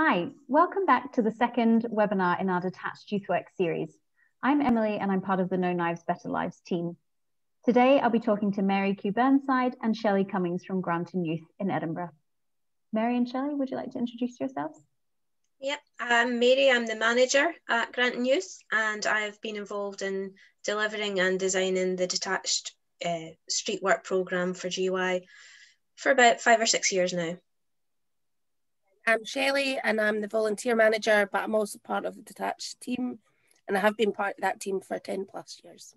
Hi, welcome back to the second webinar in our Detached Youth Work series. I'm Emily and I'm part of the No Knives Better Lives team. Today I'll be talking to Mary Q. Burnside and Shelley Cummings from Granton Youth in Edinburgh. Mary and Shelley, would you like to introduce yourselves? Yep, I'm Mary, I'm the manager at Granton Youth, and I've been involved in delivering and designing the Detached street work programme for GY for about 5 or 6 years now. I'm Shelley and I'm the volunteer manager, but I'm also part of the Detached team, and I have been part of that team for 10 plus years.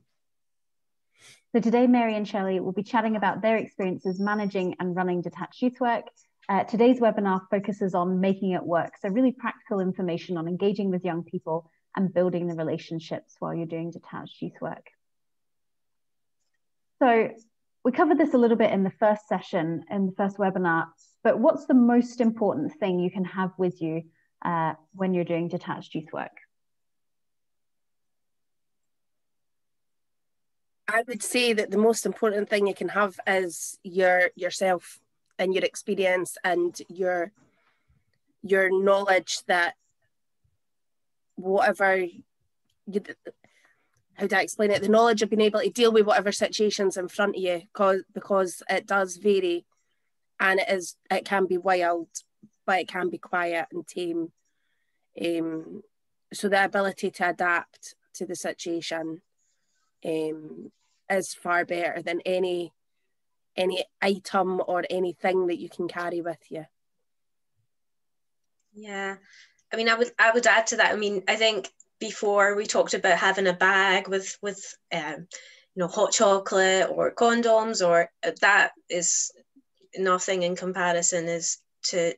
So today Mary and Shelley will be chatting about their experiences managing and running Detached Youth Work. Today's webinar focuses on making it work, so really practical information on engaging with young people and building the relationships while you're doing Detached Youth Work. So we covered this a little bit in the first session, in the first webinar, but what's the most important thing you can have with you when you're doing Detached Youth Work? I would say that the most important thing you can have is yourself and your experience and your knowledge that whatever how do I explain it? The knowledge of being able to deal with whatever situation's in front of you, because it does vary, and it can be wild, but it can be quiet and tame. So the ability to adapt to the situation is far better than any item or anything that you can carry with you. Yeah, I mean, I would add to that. I mean, I think before we talked about having a bag with hot chocolate or condoms, or that is nothing in comparison as to,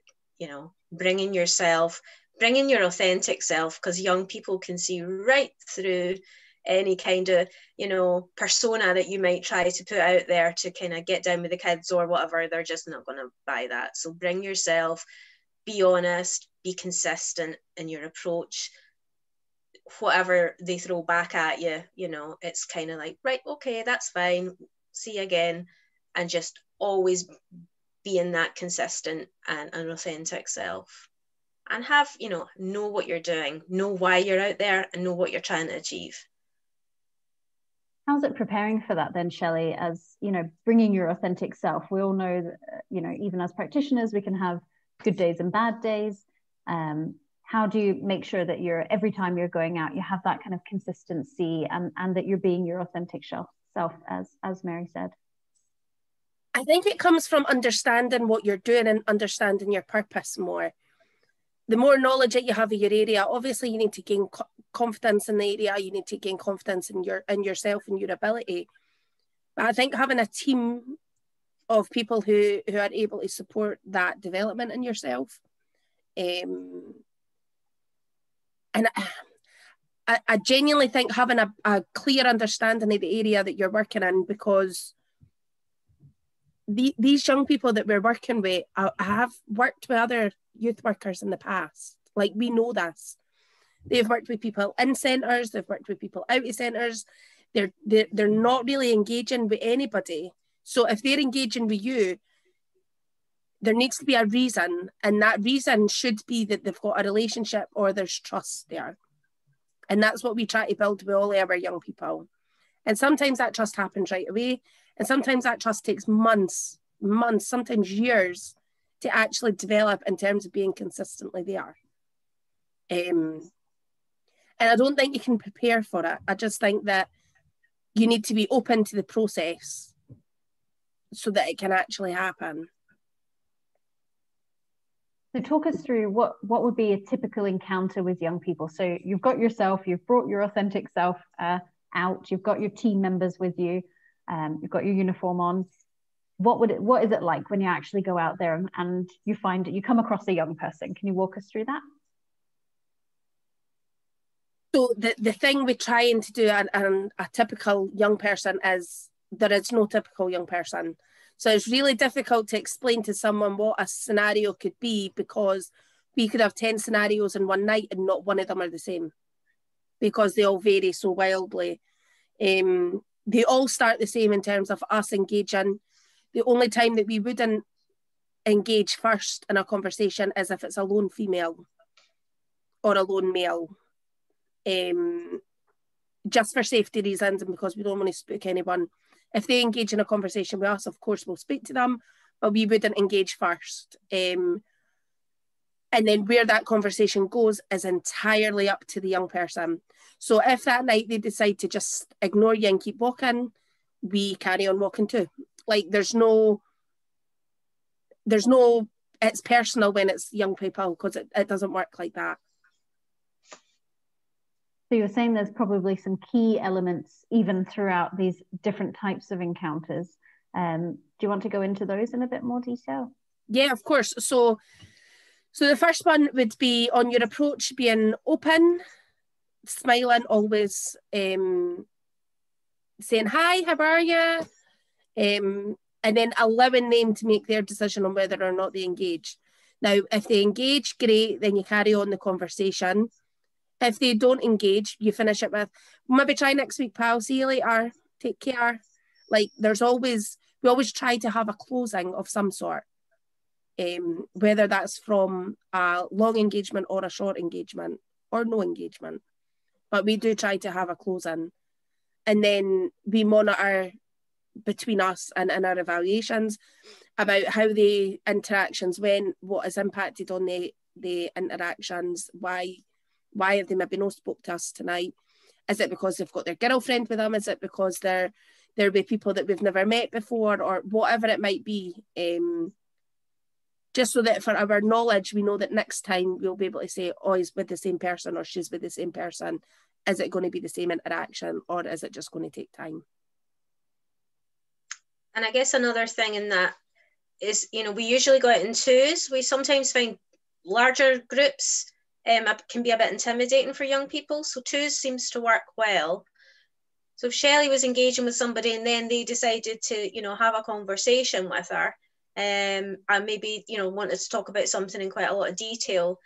bringing your authentic self, because young people can see right through any kind of, persona that you might try to put out there to kind of get down with the kids or whatever. They're just not going to buy that. So bring yourself, be honest, be consistent in your approach. Whatever they throw back at you, it's kind of like, right, okay, that's fine, see you again. And just always being that consistent and an authentic self, and have, know what you're doing, know why you're out there, and know what you're trying to achieve. How's it preparing for that then, Shelley, as, bringing your authentic self? We all know that, even as practitioners, we can have good days and bad days. How do you make sure that every time you're going out, you have that kind of consistency and that you're being your authentic self, as Mary said? I think it comes from understanding what you're doing and understanding your purpose more. The more knowledge that you have of your area, obviously you need to gain confidence in the area, you need to gain confidence in yourself and your ability. But I think having a team of people who are able to support that development in yourself, and I genuinely think having a clear understanding of the area that you're working in, because these young people that we're working with, I have worked with other youth workers in the past. Like, we know this. They've worked with people in centres, they've worked with people out of centres. They're not really engaging with anybody. So if they're engaging with you, there needs to be a reason, and that reason should be that they've got a relationship or there's trust there. And that's what we try to build with all our young people. And sometimes that trust happens right away, and sometimes that trust takes months, sometimes years to actually develop in terms of being consistently there. And I don't think you can prepare for it. I just think that you need to be open to the process so that it can actually happen. So talk us through what would be a typical encounter with young people. So you've got yourself, you've brought your authentic self out, you've got your team members with you, you've got your uniform on. What is it like when you actually go out there and you come across a young person? Can you walk us through that? So the thing we're trying to do and a typical young person is, there is no typical young person. So it's really difficult to explain to someone what a scenario could be, because we could have 10 scenarios in one night and not one of them are the same, because they all vary so wildly. They all start the same in terms of us engaging. The only time that we wouldn't engage first in a conversation is if it's a lone female. or a lone male, just for safety reasons and because we don't want to spook anyone. If they engage in a conversation with us, of course, we'll speak to them, but we wouldn't engage first. And then where that conversation goes is entirely up to the young person. So if that night they decide to just ignore you and keep walking, we carry on walking too. Like there's no, it's personal when it's young people, because it doesn't work like that. So you're saying there's probably some key elements even throughout these different types of encounters. Do you want to go into those in a bit more detail? Yeah, of course. So the first one would be on your approach, being open, smiling, always saying, hi, how are you? And then allowing them to make their decision on whether or not they engage. Now, if they engage, great, then you carry on the conversation. If they don't engage, you finish it with, maybe try next week, pal, see you later, take care. Like we always try to have a closing of some sort, whether that's from a long engagement or a short engagement or no engagement. But we do try to have a closing. And then we monitor between us and in our evaluations about how the interactions went, what has impacted on the interactions, why have they maybe not spoke to us tonight? Is it because they've got their girlfriend with them? Is it because they're with people that we've never met before, or whatever it might be? Just so that for our knowledge, we know that next time we'll be able to say, oh, he's with the same person or she's with the same person. Is it going to be the same interaction, or is it just going to take time? And I guess another thing in that is, we usually go out in twos. We sometimes find larger groups can be a bit intimidating for young people. So twos seems to work well. So if Shelley was engaging with somebody and then they decided to, have a conversation with her, and maybe, wanted to talk about something in quite a lot of detail,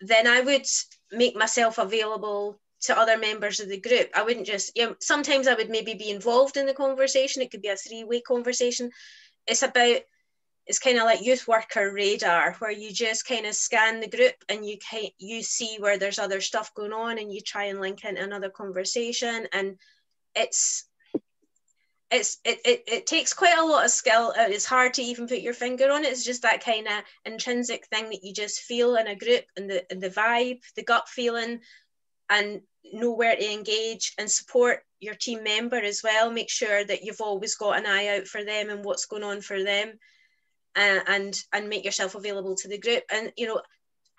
then I would make myself available to other members of the group. I wouldn't just, sometimes I would maybe be involved in the conversation. It could be a 3-way conversation. It's kind of like youth worker radar, where you just kind of scan the group and you see where there's other stuff going on and you try and link into another conversation. And it takes quite a lot of skill. It's hard to even put your finger on it. It's just that kind of intrinsic thing that you just feel in a group, and the vibe, the gut feeling, and know where to engage and support your team member as well. Make sure that you've always got an eye out for them and what's going on for them. And make yourself available to the group. And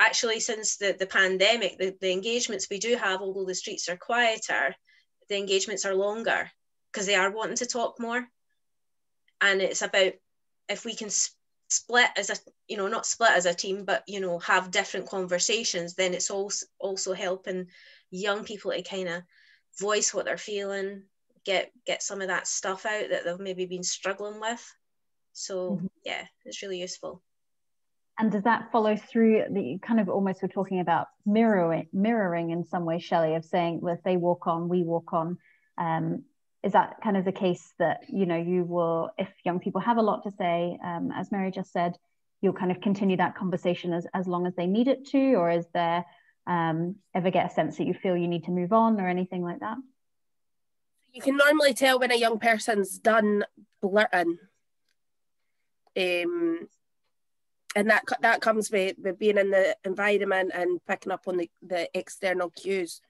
actually since the pandemic, the engagements we do have, although the streets are quieter, the engagements are longer because they are wanting to talk more. And it's about, if we can split as a, not split as a team, but have different conversations, then it's also helping young people to kind of voice what they're feeling, get some of that stuff out that they've maybe been struggling with. So yeah, it's really useful. And does that follow through? The kind of almost, we're talking about mirroring in some way, Shelley, of saying, well, if they walk on, we walk on. Is that kind of the case that, you will, if young people have a lot to say, as Mary just said, you'll kind of continue that conversation as long as they need it to? Or is there ever get a sense that you feel you need to move on or anything like that? You can normally tell when a young person's done blurting. And that comes with being in the environment and picking up on the external cues.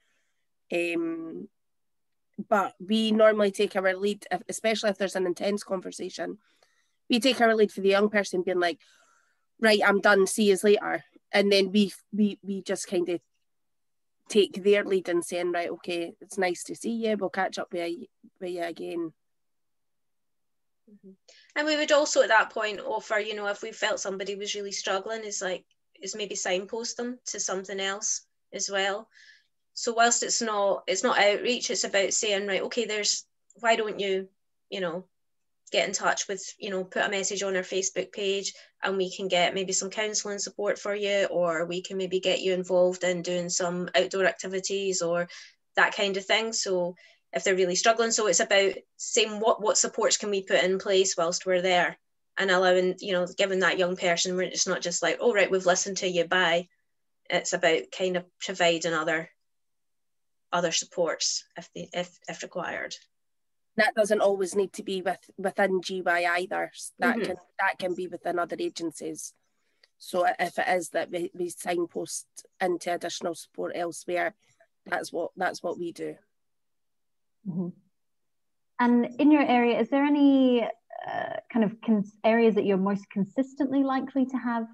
But we normally take our lead, especially if there's an intense conversation. We take our lead for the young person being like, right, I'm done, see you later. And then we just kind of take their lead and saying, right, okay, it's nice to see you, we'll catch up with you again. And we would also at that point offer, if we felt somebody was really struggling, is maybe signpost them to something else as well. So whilst it's not outreach, it's about saying, right, okay, why don't you, get in touch with, put a message on our Facebook page and we can get maybe some counselling support for you, or we can maybe get you involved in doing some outdoor activities or that kind of thing. So if they're really struggling, so it's about saying what supports can we put in place whilst we're there, and allowing, giving that young person, where it's not just like, oh right, we've listened to you, bye. it's about kind of providing other supports if required. That doesn't always need to be within GY either. That can be within other agencies. So if it is that we signpost into additional support elsewhere, that's what we do. Mm-hmm. And in your area, is there any kind of areas that you're most consistently likely to have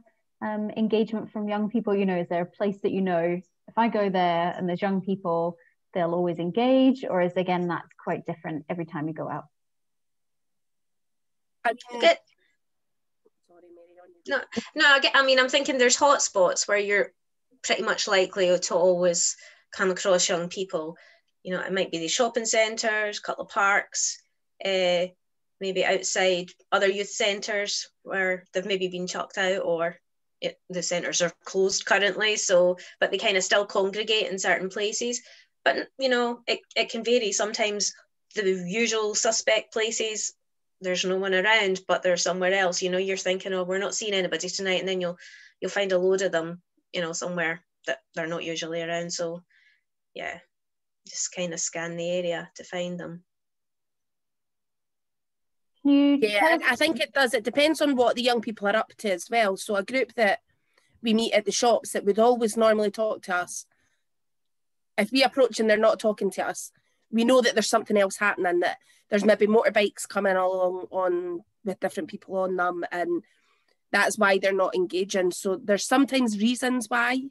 engagement from young people? You know, is there a place that, you know, if I go there and there's young people, they'll always engage, or is, again, that's quite different every time you go out? I'm thinking there's hotspots where you're pretty much likely to always come across young people. You know, it might be the shopping centres, a couple of parks, maybe outside other youth centres where they've maybe been chucked out, or the centres are closed currently, but they kind of still congregate in certain places. But, you know, it can vary. Sometimes the usual suspect places, there's no one around, but they're somewhere else. You know, you're thinking, oh, we're not seeing anybody tonight, and then you'll find a load of them, you know, somewhere that they're not usually around. So, yeah, just kind of scan the area to find them. Yeah, I think it does. It depends on what the young people are up to as well. So a group that we meet at the shops that would always normally talk to us, if we approach and they're not talking to us, we know that there's something else happening, that there's maybe motorbikes coming along on with different people on them, and that's why they're not engaging. So there's sometimes reasons why,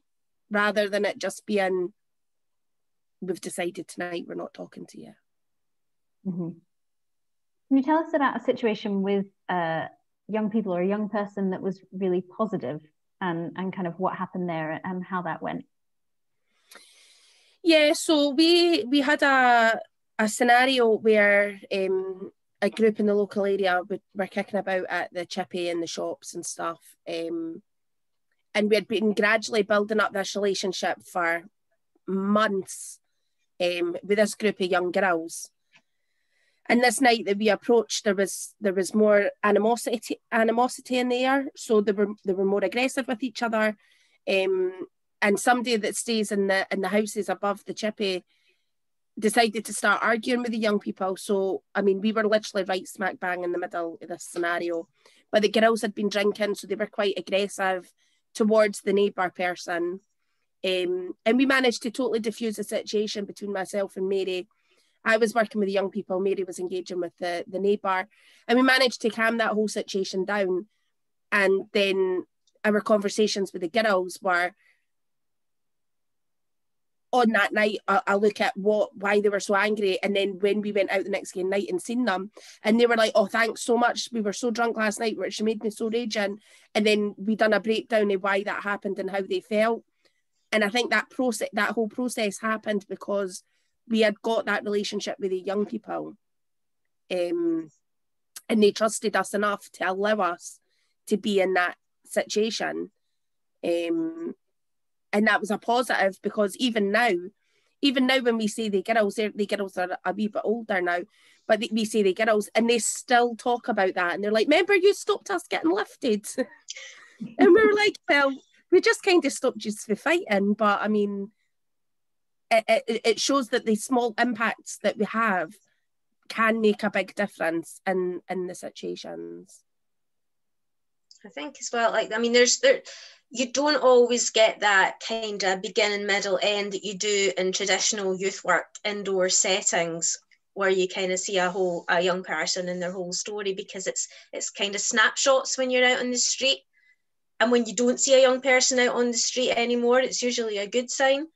rather than it just being, we've decided tonight we're not talking to you. Mm-hmm. Can you tell us about a situation with young people or a young person that was really positive, and kind of what happened there and how that went? Yeah, so we had a scenario where a group in the local area were kicking about at the chippy and the shops and stuff, and we had been gradually building up this relationship for months with this group of young girls. And this night that we approached, there was more animosity in the air. So they were more aggressive with each other. And somebody that stays in the houses above the chippy decided to start arguing with the young people. So, I mean, we were literally right smack bang in the middle of this scenario. But the girls had been drinking, so they were quite aggressive towards the neighbour person. And we managed to totally diffuse the situation between myself and Mary. I was working with the young people, Mary was engaging with the neighbour, and we managed to calm that whole situation down. And then our conversations with the girls were, on that night, I look at why they were so angry, and then when we went out the next night and seen them, and they were like, oh, thanks so much, we were so drunk last night, which made me so raging. And then we done a breakdown of why that happened and how they felt. And I think that whole process happened because we had got that relationship with the young people, and they trusted us enough to allow us to be in that situation. And that was a positive, because even now when we say the girls are a wee bit older now, but we say the girls and they still talk about that, and they're like, remember you stopped us getting lifted? And we were like, well, we just kind of stopped you for fighting. But I mean, it shows that the small impacts that we have can make a big difference in the situations. I think as well, like, I mean, you don't always get that kind of beginning, middle, end that you do in traditional youth work indoor settings, where you kind of see a young person in their whole story, because it's kind of snapshots when you're out on the street. And when you don't see a young person out on the street anymore, it's usually a good sign.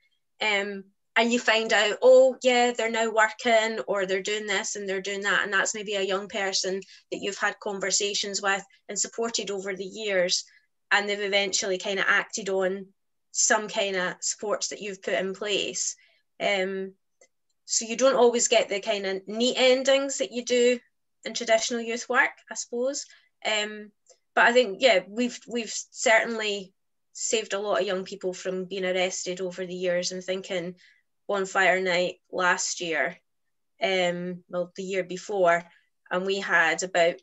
And you find out, oh yeah, they're now working, or they're doing this and they're doing that. And that's maybe a young person that you've had conversations with and supported over the years. And they've eventually kind of acted on some kind of supports that you've put in place. So you don't always get the kind of neat endings that you do in traditional youth work, I suppose. But I think, yeah, we've certainly saved a lot of young people from being arrested over the years. And thinking Bonfire Night last year, the year before, and we had about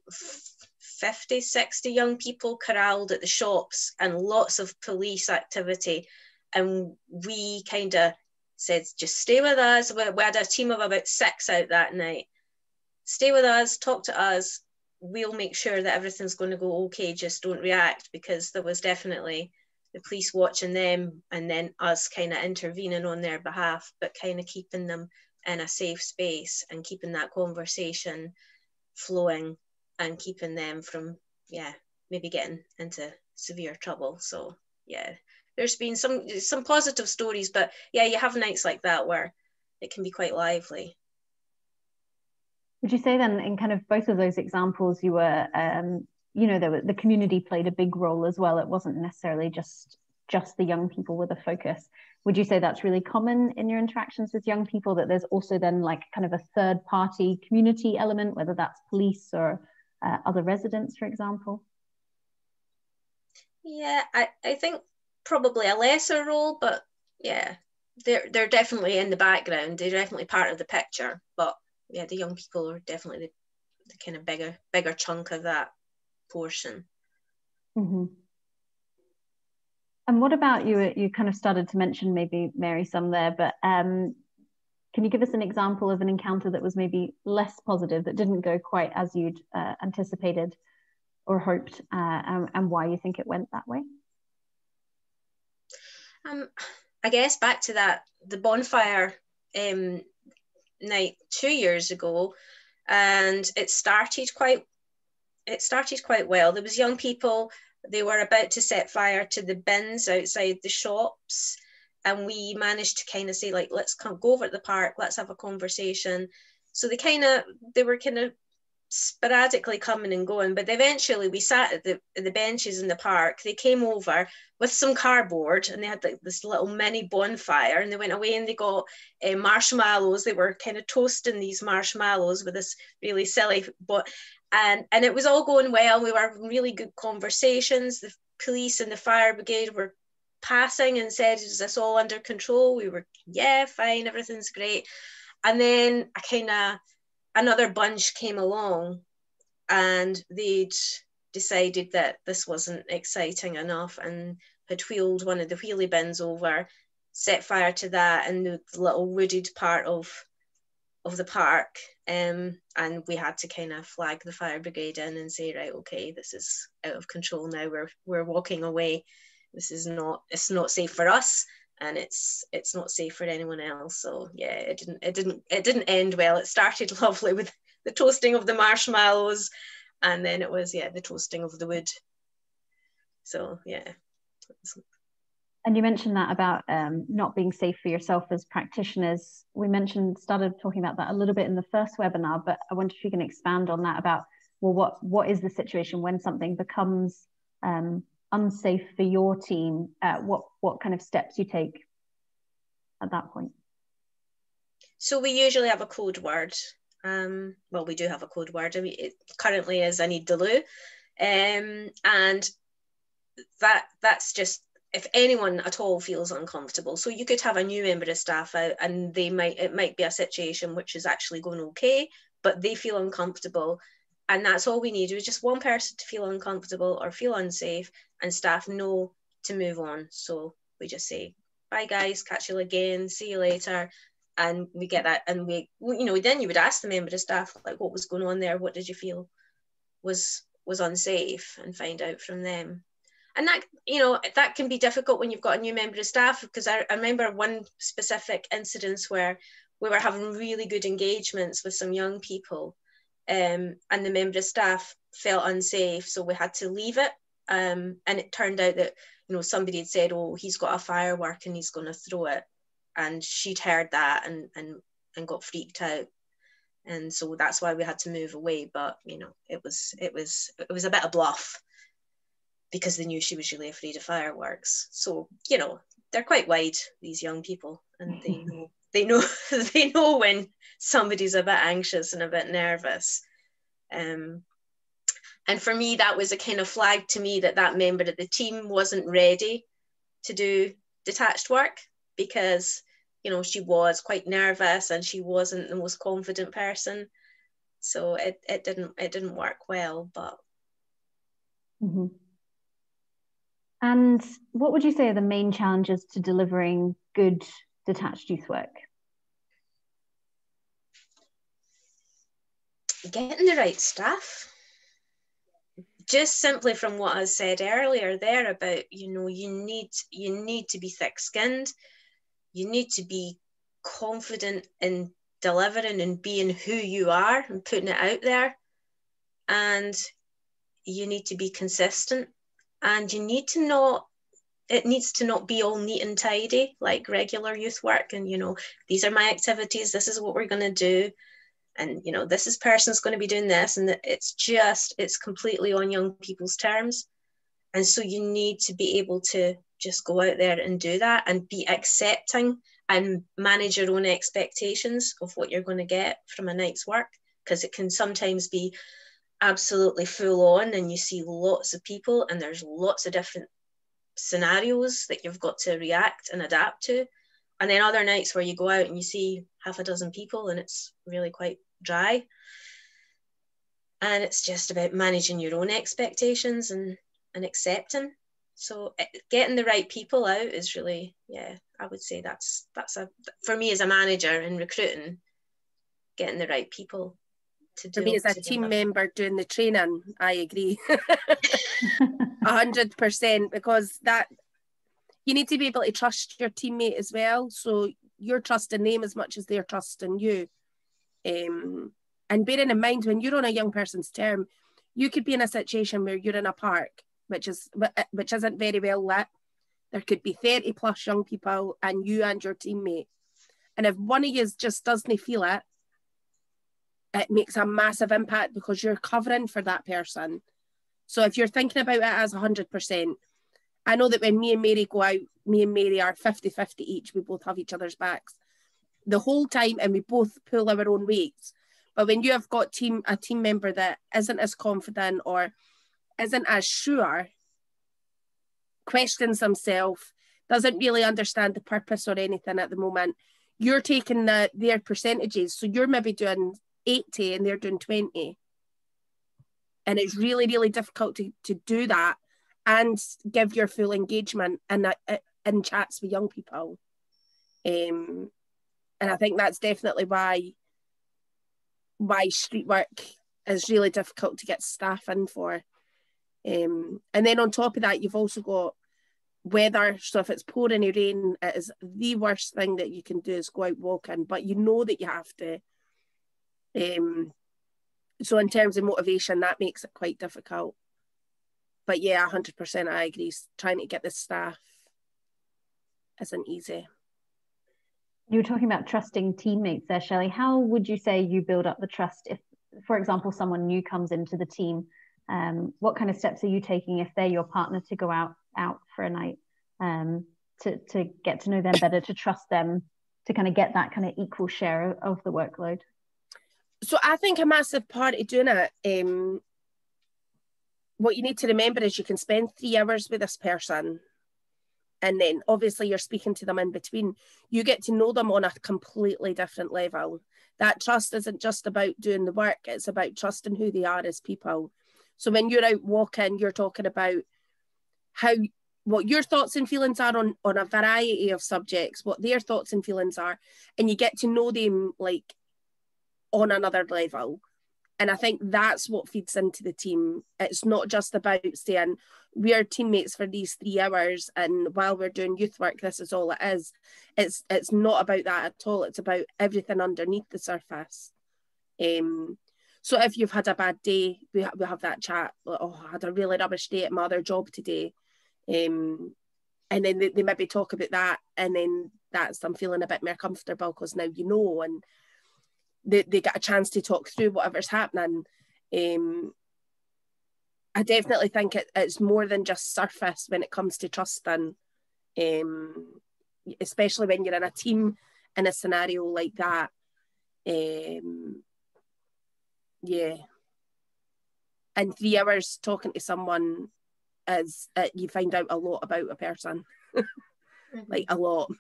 50, 60 young people corralled at the shops, and lots of police activity. And we kind of said, just stay with us. We had a team of about 6 out that night. Stay with us, talk to us. We'll make sure that everything's going to go okay. Just don't react, because there was definitely the police watching them and then us kind of intervening on their behalf, but kind of keeping them in a safe space and keeping that conversation flowing and keeping them from, maybe getting into severe trouble. So, there's been some positive stories, but you have nights like that where it can be quite lively. Would you say then, in kind of both of those examples, you were, the community played a big role as well? It wasn't necessarily just the young people with a focus. Would you say that's really common in your interactions with young people, that there's also then like kind of a third party community element, whether that's police or other residents, for example? Yeah, I think probably a lesser role, but they're definitely in the background. They're definitely part of the picture, but the young people are definitely the kind of bigger chunk of that portion. Mm-hmm. And what about you? You kind of started to mention maybe, Mary, some there, but can you give us an example of an encounter that was maybe less positive, that didn't go quite as you'd anticipated or hoped, and why you think it went that way? I guess back to the bonfire night 2 years ago, and it started quite well. There was young people. They were about to set fire to the bins outside the shops, and we managed to kind of say, like, let's go over to the park, let's have a conversation. So they were kind of sporadically coming and going, but eventually we sat at the benches in the park. They came over with some cardboard, and they had like this little mini bonfire, and they went away and they got marshmallows. They were kind of toasting these marshmallows with this really silly and it was all going well. We were having really good conversations. The police and the fire brigade were passing and said, is this all under control? We were, fine, everything's great. And then another bunch came along, and they'd decided that this wasn't exciting enough and had wheeled one of the wheelie bins over, set fire to that and the little wooded part of the park, and we had to kind of flag the fire brigade in and say, right, okay, this is out of control now, we're walking away. It's not safe for us, and it's not safe for anyone else. So it didn't end well. It started lovely with the toasting of the marshmallows, and then it was the toasting of the wood. So And you mentioned that about not being safe for yourself as practitioners. We started talking about that a little bit in the first webinar, but I wonder if you can expand on that about, well, what is the situation when something becomes unsafe for your team? What kind of steps you take at that point? So we usually have a code word. Well, we do have a code word. I mean, it currently is I need the loo. And that's just if anyone at all feels uncomfortable. So you could have a new member of staff out, and it might be a situation which is actually going okay, but they feel uncomfortable. And that's all we need. It's just one person to feel uncomfortable or feel unsafe, and staff know to move on. So we just say, bye guys, catch you again, see you later. And we get that, and then you would ask the member of staff, like, what was going on there? What did you feel was unsafe, and find out from them. And that can be difficult when you've got a new member of staff, because I remember one specific incident where we were having really good engagements with some young people, and the member of staff felt unsafe, so we had to leave it. And it turned out that somebody had said, oh, he's got a firework and he's going to throw it, and she'd heard that and got freaked out, and so that's why we had to move away. But it was a bit of bluff, because they knew she was really afraid of fireworks. So they're quite wide, these young people, and they know when somebody's a bit anxious and a bit nervous. And for me, that was a kind of flag to me that member of the team wasn't ready to do detached work, because she was quite nervous and she wasn't the most confident person. So it didn't work well. But mm-hmm. And what would you say are the main challenges to delivering good detached youth work? Getting the right staff. Just simply from what I said earlier there about, you know, you need to be thick-skinned. You need to be confident in delivering and being who you are and putting it out there. And you need to be consistent. And you need to not, it needs to not be all neat and tidy like regular youth work. And, you know, these are my activities. This is what we're going to do. And, you know, this person's going to be doing this. And it's completely on young people's terms. And so you need to be able to just go out there and do that and be accepting and manage your own expectations of what you're going to get from a night's work, because it can sometimes be absolutely full on and you see lots of people and there's lots of different scenarios that you've got to react and adapt to. And then other nights where you go out and you see half a dozen people and it's really quite dry. And it's just about managing your own expectations and accepting. So getting the right people out is really, yeah, I would say that's for me as a manager in recruiting, getting the right people to do. For me as a team member doing the training, I agree. 100%, because that you need to be able to trust your teammate as well. So you're trusting them as much as they're trusting you. And bearing in mind, when you're on a young person's term, you could be in a situation where you're in a park, which isn't very well lit. There could be 30 plus young people and you and your teammate. And if one of you just doesn't feel it, it makes a massive impact because you're covering for that person. So if you're thinking about it as 100%, I know that when me and Mary go out, me and Mary are 50-50 each. We both have each other's backs the whole time and we both pull our own weights. But when you have got a team member that isn't as confident or isn't as sure, questions themselves, doesn't really understand the purpose or anything at the moment, you're taking their percentages. So you're maybe doing 80 and they're doing 20. And it's really, really difficult to do that and give your full engagement in chats with young people. And I think that's definitely why street work is really difficult to get staff in for. And then on top of that, you've also got weather. So if it's pouring or rain, it is the worst thing that you can do is go out walking, but you know that you have to. So in terms of motivation, that makes it quite difficult. But yeah, 100% I agree. Trying to get the staff isn't easy. You were talking about trusting teammates there, Shelley. How would you say you build up the trust if, for example, someone new comes into the team? What kind of steps are you taking if they're your partner to go out for a night, to get to know them better, to trust them, to kind of get that kind of equal share of the workload? So I think a massive part of doing it, what you need to remember is you can spend 3 hours with this person and then obviously you're speaking to them in between. You get to know them on a completely different level. That trust isn't just about doing the work, it's about trusting who they are as people. So when you're out walking, you're talking about what your thoughts and feelings are on a variety of subjects, what their thoughts and feelings are, and you get to know them like on another level. And I think that's what feeds into the team. It's not just about saying we're teammates for these 3 hours and while we're doing youth work, this is all it is. It's not about that at all. It's about everything underneath the surface. So if you've had a bad day, we have that chat. Oh, I had a really rubbish day at my other job today. And then they maybe talk about that, and then that's them feeling a bit more comfortable because now you know, and they get a chance to talk through whatever's happening. I definitely think it's more than just surface when it comes to trusting, especially when you're in a team in a scenario like that. Yeah. And 3 hours talking to someone is you find out a lot about a person. Like a lot.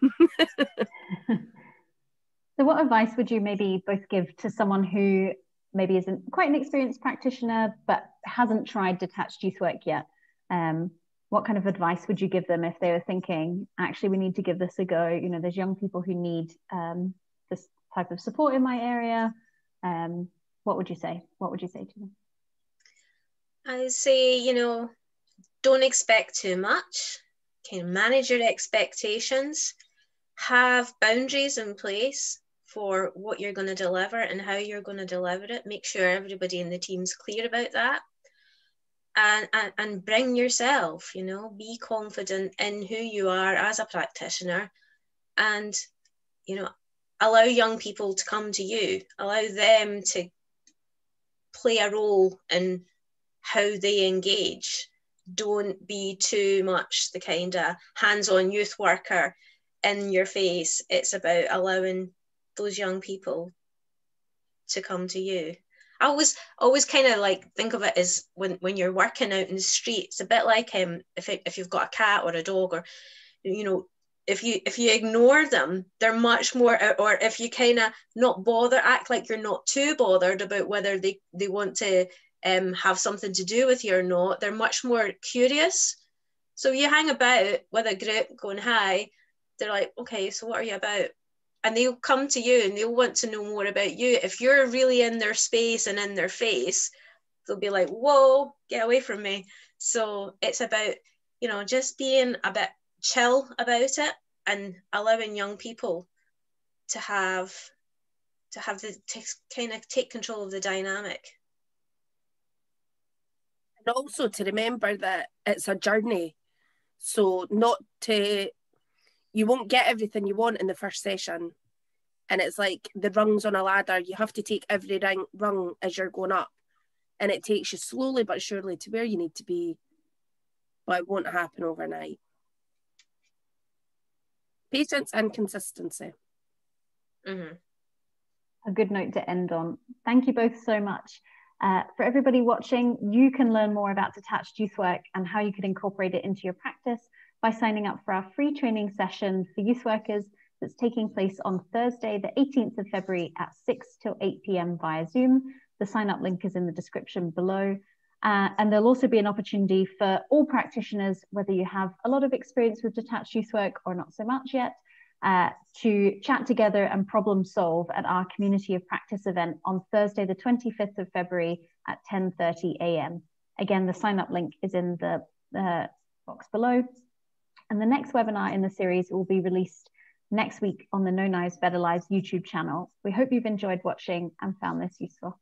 So what advice would you maybe both give to someone who maybe isn't quite an experienced practitioner but hasn't tried detached youth work yet? what kind of advice would you give them if they were thinking, actually, we need to give this a go? You know, there's young people who need this type of support in my area. What would you say? What would you say to them? I say, you know, don't expect too much. Kind of manage your expectations. Have boundaries in place for what you're going to deliver and how you're going to deliver it. Make sure everybody in the team's clear about that. And bring yourself, you know, be confident in who you are as a practitioner, and, you know, allow young people to come to you, allow them to play a role in how they engage. Don't be too much the kind of hands-on youth worker in your face. It's about allowing those young people to come to you. I always kind of like think of it as when you're working out in the street, it's a bit like if you've got a cat or a dog, or, you know, if you ignore them, they're much more, or if you kind of not bother, act like you're not too bothered about whether they want to have something to do with you or not, they're much more curious. So you hang about with a group going, hi, they're like, okay, so what are you about? And they'll come to you and they'll want to know more about you. If you're really in their space and in their face, they'll be like, whoa, get away from me. So it's about, you know, just being a bit chill about it and allowing young people to kind of take control of the dynamic. And also to remember that it's a journey. So you won't get everything you want in the first session. And it's like the rungs on a ladder. You have to take every rung as you're going up. And it takes you slowly but surely to where you need to be. But it won't happen overnight. Patience and consistency. Mm-hmm. A good note to end on. Thank you both so much. For everybody watching, you can learn more about detached youth work and how you can incorporate it into your practice by signing up for our free training session for youth workers that's taking place on Thursday, the 18th of February at 6 till 8 p.m. via Zoom. The sign-up link is in the description below. And there'll also be an opportunity for all practitioners, whether you have a lot of experience with detached youth work or not so much yet, to chat together and problem solve at our Community of Practice event on Thursday, the 25th of February at 10:30 a.m. Again, the sign-up link is in the box below. And the next webinar in the series will be released next week on the No Knives Better Lives YouTube channel. We hope you've enjoyed watching and found this useful.